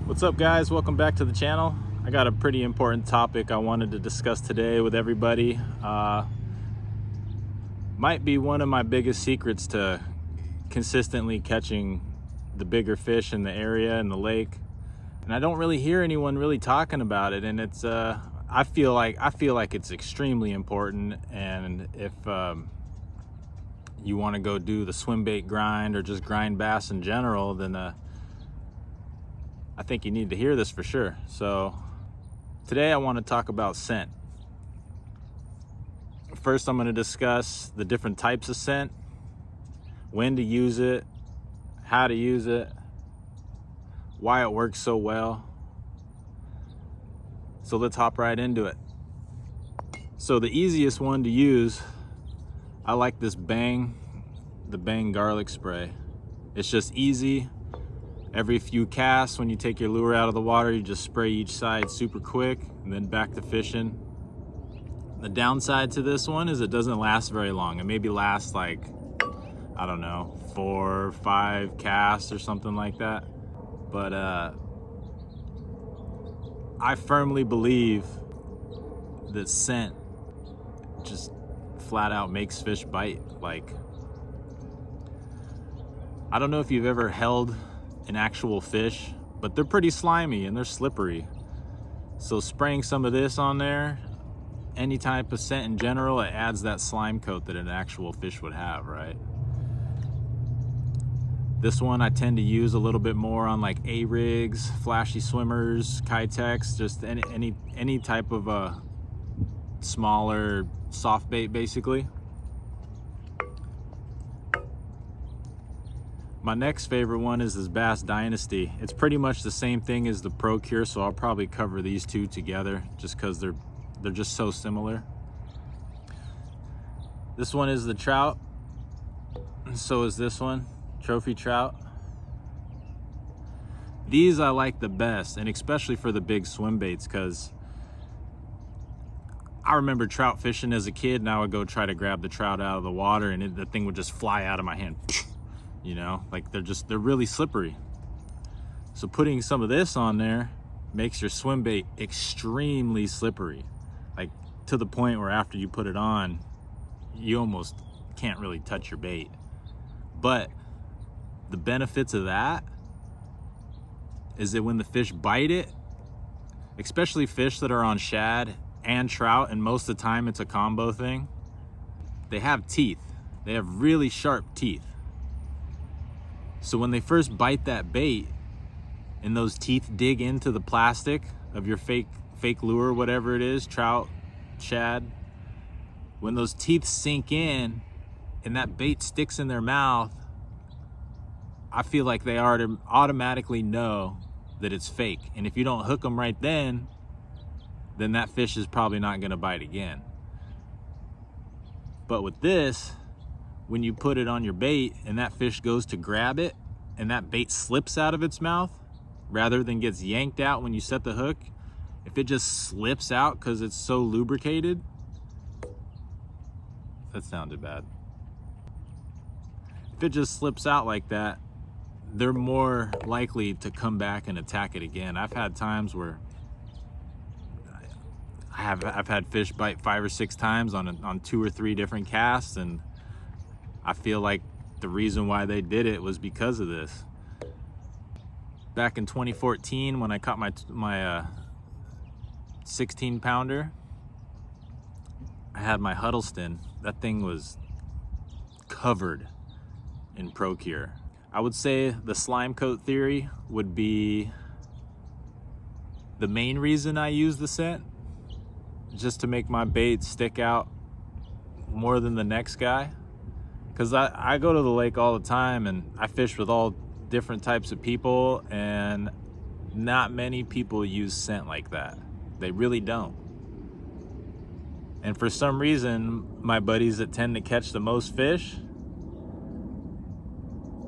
What's up, guys? Welcome back to the channel. I got a pretty important topic I wanted to discuss today with everybody. Might be one of my biggest secrets to consistently catching the bigger fish in the area in the lake, and I don't really hear anyone really talking about it. And it's I feel like it's extremely important. And if you want to go do the swim bait grind or just grind bass in general, then I think you need to hear this for sure. So today I want to talk about scent. First, I'm going to discuss the different types of scent, when to use it, how to use it, why it works so well. So let's hop right into it. So the easiest one to use, I like this the Bang garlic spray. It's just easy. Every few casts, when you take your lure out of the water, you just spray each side super quick and then back to fishing. The downside to this one is it doesn't last very long. It maybe lasts like, I don't know, 4 or 5 casts or something like that. But I firmly believe that scent just flat out makes fish bite. Like, I don't know if you've ever held an actual fish, but they're pretty slimy and they're slippery. So spraying some of this on there, any type of scent in general, it adds that slime coat that an actual fish would have, right? This one I tend to use a little bit more on like A-rigs, flashy swimmers, Kitex, just any type of a smaller soft bait basically. My next favorite one is this Bass Dynasty. It's pretty much the same thing as the Pro Cure, so I'll probably cover these two together just because they're just so similar. This one is the Trout, so is this one, Trophy Trout. These I like the best, and especially for the big swim baits, because I remember trout fishing as a kid, and I would go try to grab the trout out of the water and the thing would just fly out of my hand. You know, like they're really slippery. So putting some of this on there makes your swim bait extremely slippery, like to the point where after you put it on, you almost can't really touch your bait. But the benefits of that is that when the fish bite it, especially fish that are on shad and trout, and most of the time it's a combo thing, they have teeth. They have really sharp teeth. So when they first bite that bait and those teeth dig into the plastic of your fake lure, whatever it is, trout, shad, when those teeth sink in and that bait sticks in their mouth, I feel like they automatically know that it's fake. And if you don't hook them right then that fish is probably not going to bite again. But with this, when you put it on your bait and that fish goes to grab it and that bait slips out of its mouth rather than gets yanked out when you set the hook, if it just slips out because it's so lubricated, that sounded bad. If it just slips out like that, they're more likely to come back and attack it again. I've had times where I've had fish bite 5 or 6 times on 2 or 3 different casts, and I feel like the reason why they did it was because of this. Back in 2014, when I caught my 16 pounder, I had my Huddleston. That thing was covered in Pro Cure. I would say the slime coat theory would be the main reason I use the scent, just to make my bait stick out more than the next guy. Because I go to the lake all the time and I fish with all different types of people, and not many people use scent like that. They really don't. And for some reason, my buddies that tend to catch the most fish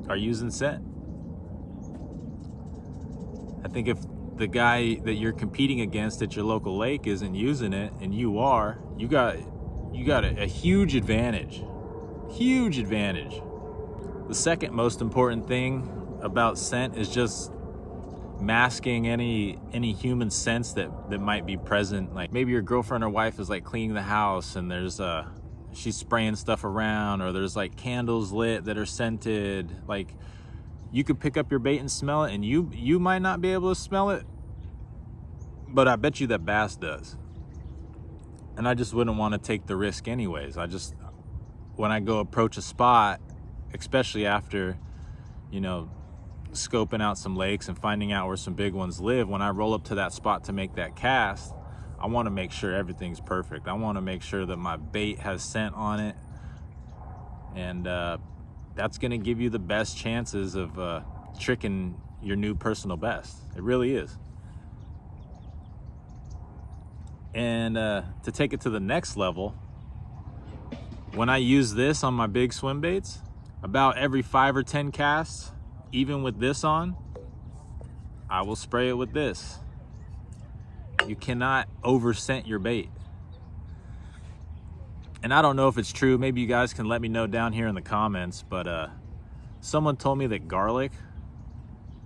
are using scent. I think if the guy that you're competing against at your local lake isn't using it and you are, you got a huge advantage. Huge advantage. The second most important thing about scent is just masking any human sense that might be present. Like maybe your girlfriend or wife is like cleaning the house and there's she's spraying stuff around, or there's like candles lit that are scented. Like you could pick up your bait and smell it, and you might not be able to smell it, but I bet you that bass does. And I just wouldn't want to take the risk anyways. When I go approach a spot, especially after, you know, scoping out some lakes and finding out where some big ones live, when I roll up to that spot to make that cast, I want to make sure everything's perfect. I want to make sure that my bait has scent on it, and that's going to give you the best chances of tricking your new personal best. It really is. And to take it to the next level, when I use this on my big swim baits, about every 5 or 10 casts, even with this on, I will spray it with this. You cannot over scent your bait. And I don't know if it's true. Maybe you guys can let me know down here in the comments, but someone told me that garlic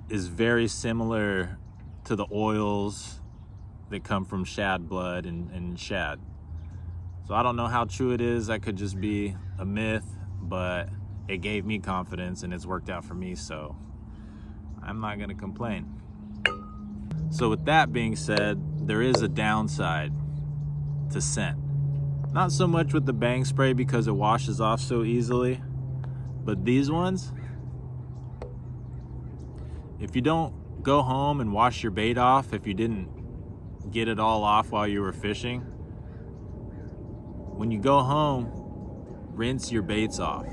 is very similar to the oils that come from shad blood and shad. So I don't know how true it is. That could just be a myth, but it gave me confidence and it's worked out for me, so I'm not gonna complain. So with that being said, there is a downside to scent. Not so much with the bang spray because it washes off so easily, but these ones, if you don't go home and wash your bait off, if you didn't get it all off while you were fishing, when you go home, rinse your baits off.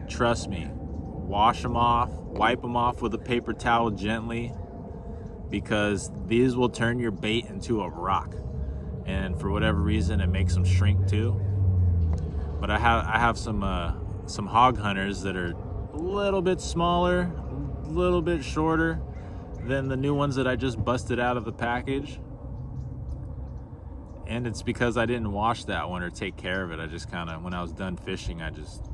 Trust me, wash them off, wipe them off with a paper towel gently, because these will turn your bait into a rock. And for whatever reason, it makes them shrink too. But I have some hog hunters that are a little bit smaller, a little bit shorter than the new ones that I just busted out of the package. And it's because I didn't wash that one or take care of it. I just kind of, when I was done fishing, I just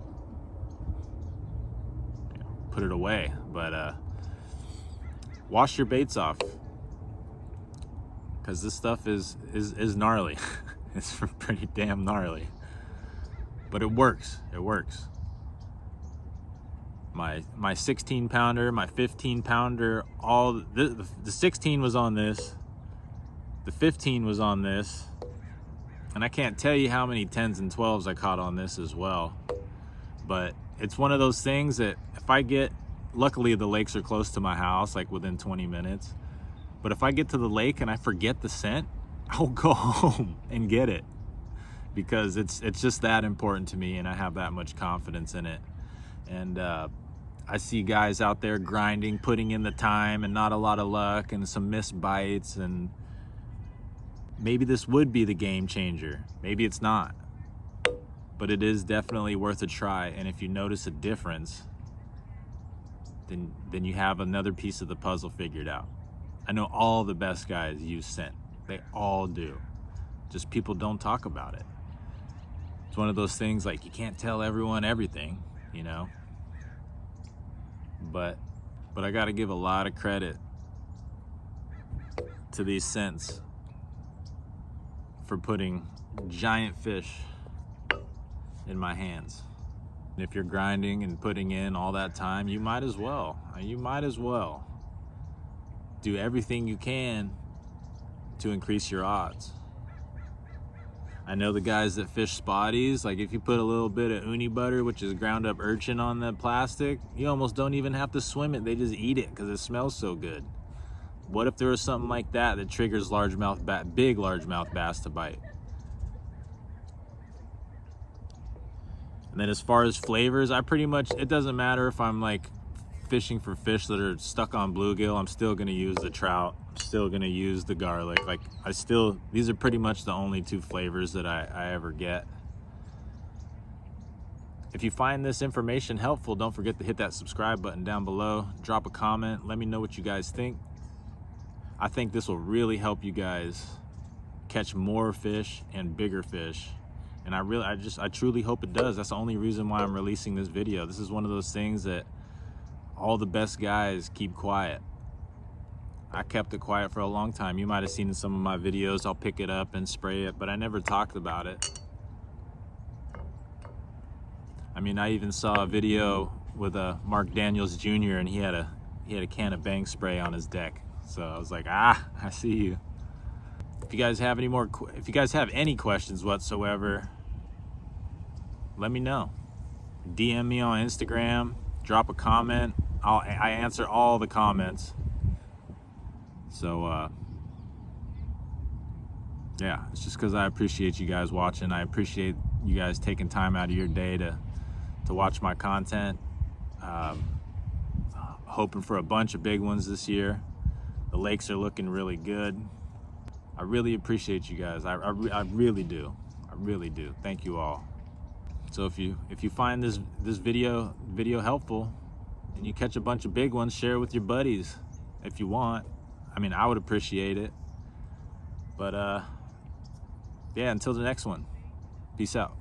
put it away. But wash your baits off, because this stuff is gnarly. It's pretty damn gnarly, but it works. It works. My 16 pounder, my 15 pounder, all the 16 was on this, the 15 was on this, and I can't tell you how many 10s and 12s I caught on this as well. But it's one of those things that if I get, luckily the lakes are close to my house, like within 20 minutes. But if I get to the lake and I forget the scent, I'll go home and get it, because it's just that important to me, and I have that much confidence in it. And I see guys out there grinding, putting in the time, and not a lot of luck, and some missed bites, and maybe this would be the game changer. Maybe it's not, but it is definitely worth a try. And if you notice a difference, then you have another piece of the puzzle figured out. I know all the best guys use scent. They all do. Just people don't talk about it. It's one of those things, like, you can't tell everyone everything, you know? But I gotta give a lot of credit to these scents for putting giant fish in my hands. And if you're grinding and putting in all that time, you might as well do everything you can to increase your odds. I know the guys that fish spotties, like if you put a little bit of uni butter, which is ground up urchin, on the plastic, you almost don't even have to swim it. They just eat it because it smells so good. What if there was something like that triggers big largemouth bass to bite? And then as far as flavors, it doesn't matter if I'm like fishing for fish that are stuck on bluegill, I'm still gonna use the trout. I'm still gonna use the garlic. Like these are pretty much the only two flavors that I ever get. If you find this information helpful, don't forget to hit that subscribe button down below. Drop a comment, let me know what you guys think. I think this will really help you guys catch more fish and bigger fish. And I truly hope it does. That's the only reason why I'm releasing this video. This is one of those things that all the best guys keep quiet. I kept it quiet for a long time. You might have seen in some of my videos, I'll pick it up and spray it, but I never talked about it. I mean, I even saw a video with Mark Daniels Jr. and he had a can of Bang spray on his deck. So I was like, I see you. If you guys have any questions whatsoever, let me know. DM me on Instagram, drop a comment. I answer all the comments. So yeah, it's just because I appreciate you guys watching. I appreciate you guys taking time out of your day to watch my content. Hoping for a bunch of big ones this year. The lakes are looking really good. I really appreciate you guys. I really do. I really do. Thank you all. So if you find this video helpful and you catch a bunch of big ones, share it with your buddies if you want. I mean, I would appreciate it. But yeah, until the next one. Peace out.